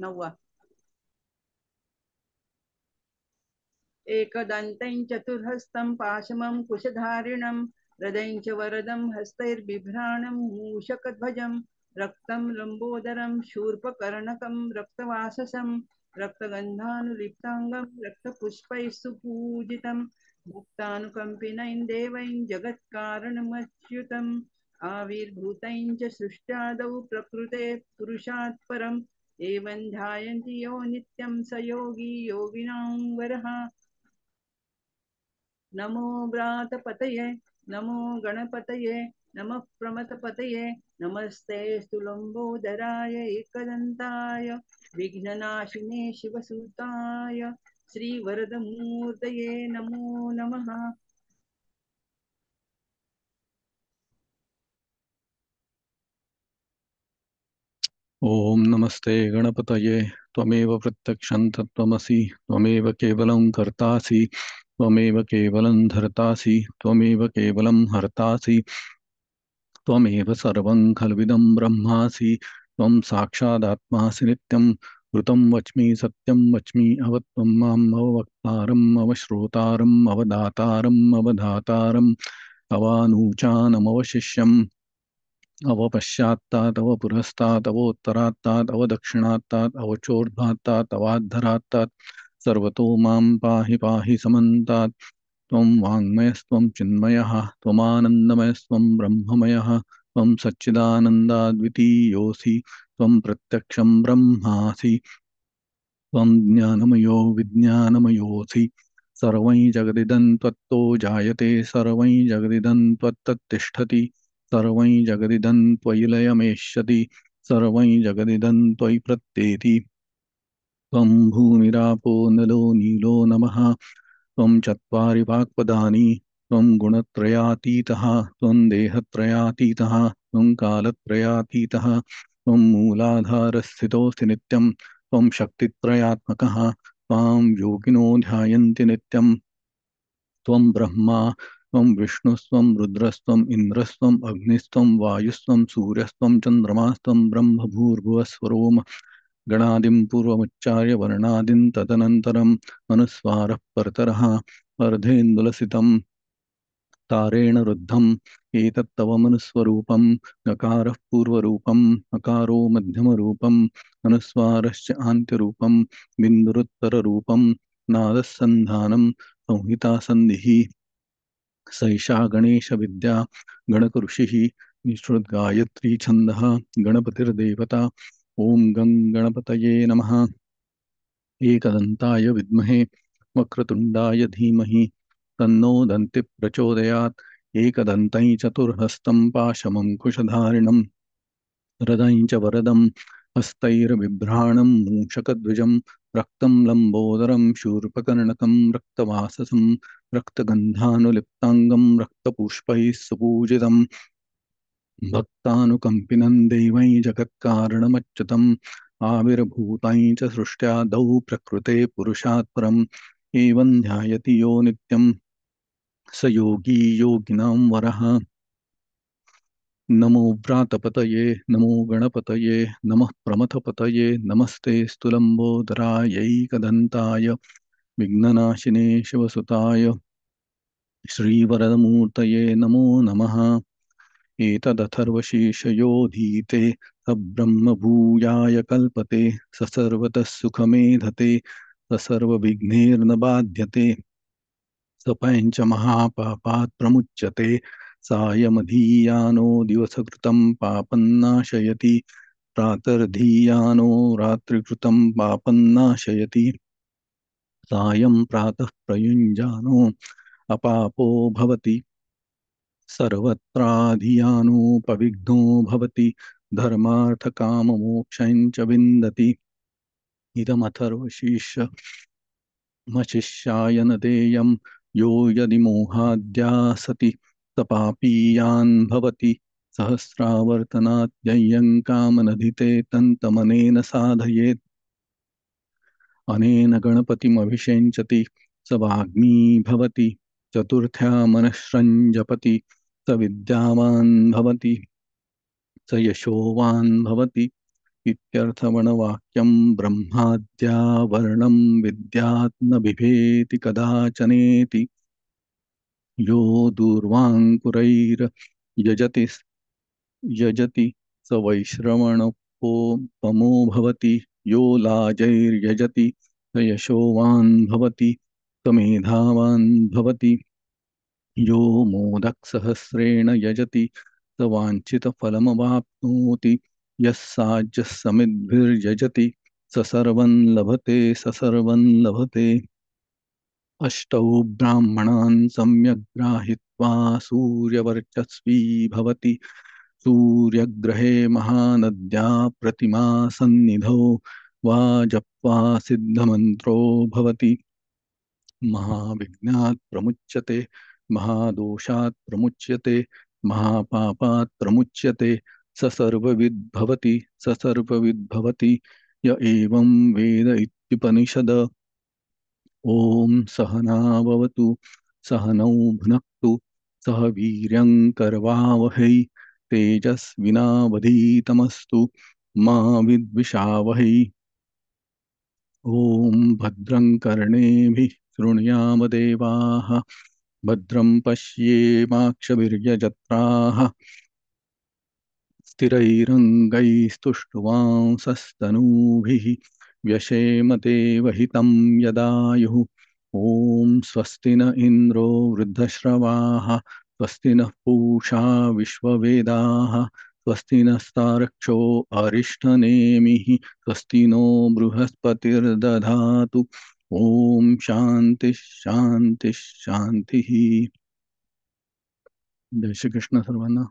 9वा. एकदन्तं चतुर्हस्तं पाशमं कुशधारिणं हृदयं च वरदं हस्तैर्बिभ्राणं मूषकध्वजं रक्तं लम्बोदरं शूर्पकर्णकं रक्तवाससं रक्तगन्धानुलिप्ताङ्गं रक्तपुष्पैः सुपूजितं भक्तानुकम्पिनं देवैं जगत्कारणमच्युतम् आविर्भूतं च सृष्ट्यादौ प्रकृते पुरुषात् परम् एवं ध्यायन्ति यो नित्यं स योगी योगिनां वरः. नमो व्रातपतये नमो गणपतये नमः प्रमथपतये नमस्ते स्तुलम्बोदराय एकदन्ताय विघ्ननाशिने शिवसुताय श्रीवरदमूर्तये नमो नमः. ओम नमस्ते गणपतये त्वमेव प्रत्यक्षं तत्त्वमसि त्वमेव केवलं कर्तासि त्वमेव केवलं धर्तासि त्वमेव केवलं हर्तासि त्वमेव सर्वं खल्विदं ब्रह्मासि त्वं साक्षादात्मासि नित्यं ऋतं वच्मि सत्यं वच्मि अवत्वं माम् अववक्तारम् अवश्रोतारम् अवदातारम् अवधातारम् अवानूचानमवशिष्यम् अवपश्चात्तात् अवपुरस्तात् अवोत्तरात्तात् अवदक्षिणात्तात् अवचोर्ध्वात्तात् अवाद्धरात्तात् सर्वतो मां पाहि पाहि समन्तात् त्वं वाङ्मयस्त्वं चिन्मयः त्वमानन्दमयस्त्वं ब्रह्ममयः त्वं सच्चिदानन्दाद्वितीयोऽसि त्वं प्रत्यक्षं ब्रह्मासि त्वं ज्ञानमयो विज्ञानमयोऽसि सर्वं जगदिदं त्वत्तो जायते सर्वं जगदिदं त्वत्ततिष्ठति सर्वं जगदिदं त्वयि लयमेष्यति सर्वं जगदिदं त्वयि प्रत्येति त्वं भूमिरापो नलो नीलो नमः त्वं चत्वारि वाक्पदानि त्वं गुणत्रयातीतः त्वं देहत्रयातीतः त्वं कालत्रयातीतः त्वं मूलाधारस्थितोऽसि नित्यं त्वं शक्तित्रयात्मकः त्वां योगिनो ध्यायन्ति नित्यं त्वं ब्रह्मा त्वं विष्णुस्त्वं रुद्रस्त्वम् इन्द्रस्त्वम् अग्निस्त्वं वायुस्त्वं सूर्यस्त्वं चन्द्रमास्त्वं ब्रह्मभूर्भुवस्वरोम गणादिं पूर्वमुच्चार्य वर्णादिं तदनन्तरम् अनुस्वारः परतरः अर्धेन्दुलसितं तारेण रुद्धम् एतत्तव मनुस्वरूपं नकारः पूर्वरूपम् अकारो मध्यमरूपम् अनुस्वारश्च आन्त्यरूपं बिन्दुरुत्तररूपं नादः सन्धानं संहिता सन्धिः सैषा गणेशविद्या गणकऋषिः निःश्रुतगायत्री छन्दः गणपतिर्देवता ॐ गं गणपतये नमः एकदन्ताय विद्महे वक्रतुण्डाय धीमहि तन्नो दन्तिः प्रचोदयात् एकदन्तं चतुर्हस्तं पाशमं कुशधारिणं हृदयं च वरदं हस्तैर्बिभ्राणं मूषकध्वजं रक्तं लम्बोदरं शूर्पकर्णकं रक्तवाससं रक्तगन्धानुलिप्ताङ्गं रक्तपुष्पैः सुपूजितम् भक्तानुकम्पिनं देवैं जगत्कारणमच्युतम् आविर्भूतां च सृष्ट्यादौ प्रकृते पुरुषात् परम् एवं ध्यायति यो नित्यं स योगी योगिनां वरः नमो व्रातपतये नमो गणपतये नमः प्रमथपतये नमस्ते स्तुलम्बोदरायैकदन्ताय विघ्ननाशिने शिवसुताय श्रीवरदमूर्तये नमो नमः एतदथर्वशीर्षयोधीते स ब्रह्मभूयाय कल्पते स सर्वतः सुखमेधते स सर्वविघ्नैर्न बाध्यते स पञ्चमहापापात् प्रमुच्यते सायमधीयानो दिवसकृतं पापन्नाशयति प्रातर्धीयानो रात्रिकृतं पापन्नाशयति सायं प्रातः प्रयुञ्जानो अपापो भवति सर्वत्राधियानोपविघ्नो भवति धर्मार्थकाममोक्षं च विन्दति इदमथर्वशीर्षमशिष्याय न देयं यो यदि मोहाद्यासति स पापीयान् भवति सहस्रावर्तनाद्यय्यं कामनधिते तन्तमनेन साधयेत् अनेन गणपतिमभिषेचति स वाग्मी भवति चतुर्थ्या मनःसृञ्जपति स विद्यावान् भवति स यशोवान् भवति इत्यर्थवणवाक्यं ब्रह्माद्या वर्णं विद्यात् न बिभेति कदाचनेति यो दूर्वाङ्कुरैर्यजति यजति स वैश्रवणोपमो भवति यो लाजैर्यजति स यशोवान् भवति स मेधावान् भवति यो मोदकसहस्रेण यजति स वाञ्छितफलमवाप्नोति यः साज्यः समिद्भिर्यजति स सर्वं लभते स सर्वं लभते अष्टौ ब्राह्मणान् सम्यग् गृहीत्वा सूर्यवर्चस्वी भवति सूर्यग्रहे महानद्या प्रतिमा सन्निधौ वा जप्त्वा सिद्धमन्त्रो भवति महाविघ्नात् प्रमुच्यते महादोषात् प्रमुच्यते महापापात् प्रमुच्यते स सर्वविद् भवति स सर्वविद् भवति य एवं वेद इत्युपनिषद ॐ सहनाववतु सहनौ भुनक्तु सह वीर्यं करवावहै तेजस्विनावधीतमस्तु मा विद्विषावहै ॐ भद्रं कर्णेभिः शृणुयाम देवाः भद्रं पश्येमाक्षभिर्यजत्राः स्थिरैरङ्गैस्तुष्टुवांसस्तनूभिः व्यशेम देवहितं यदायुः ॐ स्वस्ति न इन्द्रो वृद्धश्रवाः स्वस्ति नः पूषा विश्ववेदाः स्वस्ति नस्तार्क्ष्यो अरिष्ठनेमिः स्वस्ति नो बृहस्पतिर्दधातु ॐ शान्तिः शान्तिः शान्तिः। जय श्री कृष्ण सर्वांना।